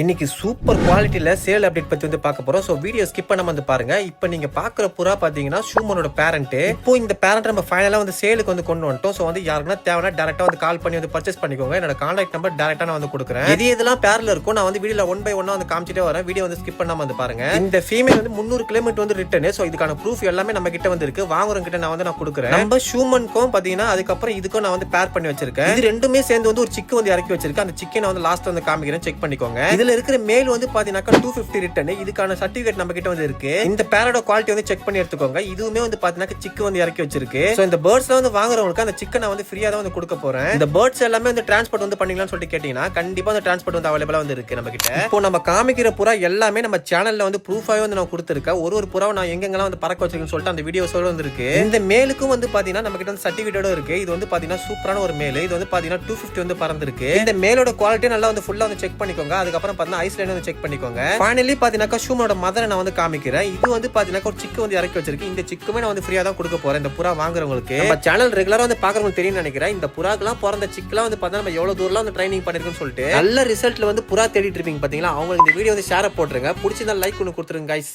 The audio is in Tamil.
இன்னைக்கு சூப்பர் குவாலிட்டியில சேல் அப்டேட் பத்தி வந்து பார்க்க போறோம். சோ வீடியோ ஸ்கிப் பண்ணாம வந்து பாருங்க. இப்போ நீங்க பாக்குற புறா பாத்தீங்கன்னா ஷூமனோட பேரண்ட். இப்போ இந்த பேரண்ட் நம்ம ஃபைனலா வந்து சேலுக்கு வந்து கொண்டு வந்துட்டோம். சோ வந்து யாருக்குன்னா தேவைன்னா டைரக்டா வந்து கால் பண்ணி வந்து பர்ச்சேஸ் பண்ணிக்கோங்க. என்னோட கான்டாக்ட் நம்பர் டைரக்டா நான் வந்து கொடுக்குறேன். எதெல்லாம் பேர்ல இருக்கும் நான் வந்து வீடியோல ஒன் பை ஒன்னா வந்து காமிச்சிட்டே வரேன். வீடியோ வந்து ஸ்கிப் பண்ணாம வந்து பாருங்க. இந்த ஃபீமேல் வந்து 300 கிலோமீட்டர் வந்து ரிட்டர்ன். சோ இதுக்கான ப்ரூஃப் எல்லாமே நம்ம கிட்ட வந்து இருக்கு. வாங்குறவங்க கிட்ட நான் கொடுக்குறேன். நம்ம ஷூமனுக்கும் பாத்தீங்கன்னா அதுக்கப்புறம் இதுக்கும் நான் வந்து பேர் பண்ணி வச்சிருக்கேன். இது ரெண்டுமே சேர்ந்து வந்து ஒரு சிக்கு வந்து இறக்கி வச்சிருக்கேன். அந்த சிக்கனை வந்து லாஸ்ட் வந்து காமிக்கிறேன், செக் பண்ணிக்கோங்க. இதுல இருக்கிற மேல் வந்து பாத்தீங்கன்னா 250 ரிட்டர்ன். இதுக்கான சர்டிபிகேட் நம்ம கிட்ட வந்து இருக்கு. இந்த பேரோட குவாலிட்டி வந்து செக் பண்ணி எடுத்துக்கோங்க. இதுவுமே வந்து பாத்தீங்கன்னா சிக்கு வந்து இறக்கி வச்சிருக்கு. சோ இந்த பேர்ட்ஸ்ல வந்து வாங்குறவங்களுக்கு அந்த சிக்கனை வந்து ஃப்ரீயா தான் வந்து கொடுக்க போறேன். இந்த பேர்ட்ஸ் எல்லாமே வந்து டிரான்ஸ்போர்ட் வந்து பண்ணீங்களான்னு சொல்லிட்டு கேட்டீங்கன்னா கண்டிப்பா அந்த டிரான்ஸ்போர்ட் வந்து அவைலபிளா வந்து இருக்கு நம்ம கிட்ட. இப்போ நம்ம காமிக்கிற புறா எல்லாமே நம்ம சேனல்ல வந்து ப்ரூஃபாவே வந்து நான் கொடுத்திருக்கேன். ஒரு புறாவை நான் எங்கெங்கெல்லாம் வந்து பறக்க வச்சிருக்கேன்னு சொல்லிட்டு அந்த வீடியோஸோட வந்து இருக்கு. இந்த மேலுக்கும் வந்து பாத்தீங்கன்னா நம்ம கிட்ட வந்து சர்டிபிகேட்டோட இருக்கு. இது வந்து பாத்தீங்கன்னா சூப்பரான ஒரு மேல். இது வந்து பாத்தீங்கன்னா 250 வந்து பறந்துருக்கு. இந்த மேலோட குவாலிட்டி நல்லா வந்து ஃபுல்லா வந்து செக் பண்ணிக்கோங்க. அதுக்கப்புறம் பாத்தீங்கன்னா ஐஸ்லேண்ட் வந்து செக் பண்ணிக்கோங்க. ஃபைனலி பாத்தீங்கன்னா ஷூமனோட மதரை நான் வந்து காமிக்கிறேன். இது வந்து பாத்தீங்கன்னா ஒரு சிக்கு வந்து இறக்கி வச்சிருக்கு. இந்த சிக்குமே நான் வந்து ஃப்ரீயா தான் கொடுக்க போறேன் இந்த புறா வாங்குறவங்களுக்கு. நம்ம சேனல் ரெகுலரா வந்து பாக்குறவங்களுக்கு தெரியும் நினைக்கிறேன். இந்த புறாக்கெல்லாம் பிறந்த சிக்கெல்லாம் வந்து பார்த்தா நம்ம எவ்வளவு தூரம் வந்து ட்ரைனிங் பண்ணிருக்கோம்னு சொல்லிட்டு நல்ல ரிசல்ட்ல வந்து புறா தேடிட்டு இருப்பீங்க பாத்தீங்களா. அவங்களுக்கு இந்த வீடியோ வந்து ஷேர் போட்டுருங்க. பிடிச்சிருந்தா லைக் ஒன்று கொடுத்துருங்க கைஸ்.